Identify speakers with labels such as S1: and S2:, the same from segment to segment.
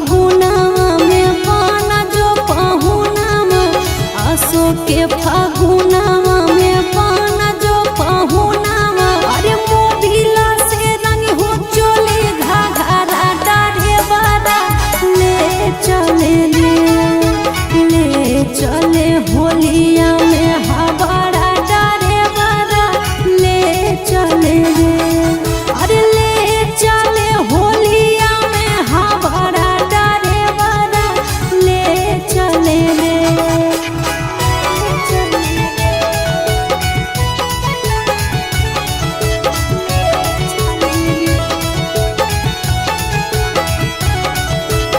S1: फागुनावा में पाना जो पहुनावा आसो के फागुनावा में पाना जो पहुनावा अरे मोबिला से रंग हो चोले घाघरा डारे बारा ले चले होलिया में हवाड़ा डारे बारा ले चले अरे ले चले होलिया में हवाड़ा डारे बारा ले चले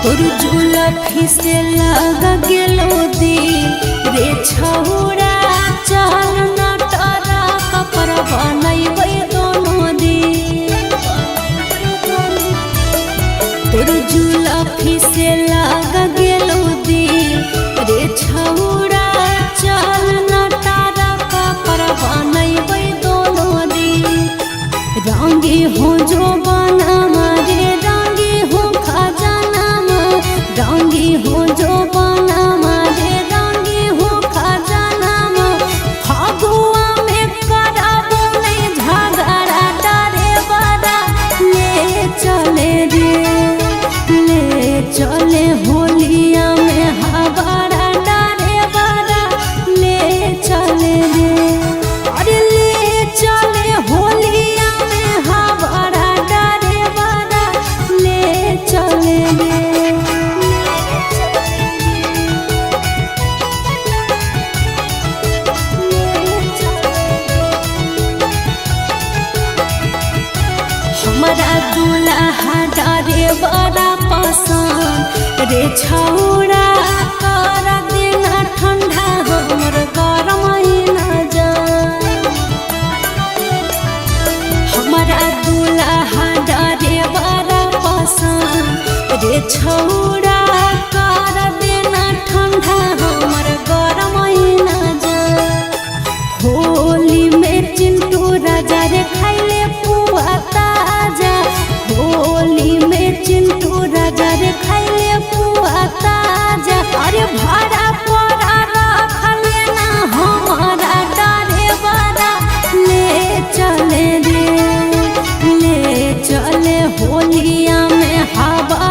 S1: तोर जुलफी से लग गेलो दिल रे छौड़ा चल न टरा कपर बनैबै दोनों दिन तोर जुलफी से लग गेलो दिल रे छौड़ा चल न टरा कपर बनैबै दोनों दिन रंगी हो जो बना मारे रंगी हो खजाना रंगी हो जो बना मारे रंगी हो खजाना फागुआ में कराबो नहीं झगड़ा डरे बड़ा ले चले होलिया में हवाड़ा डरे बड़ा ले चले अरे ले चले होलिया में हवाड़ा डरे बड़ा ले चले हमारा दूल्हा डरे बड़ा पसंद रे छौड़ा कर देना ठंडा हमर गरम न जाए हमारा दूल्हा डरे बड़ा पसंद रे छौड़ा कर देना ठंडा हमर गरम न जाए होली में चिंटू राजा रे खाइले पुआ ताजा होली में चिंटू राजा रे खाइले पुआ ताजा अरे भाड़ा पड़ा रखले ना हमारा डरे बड़ा ले चले होलिया में हवा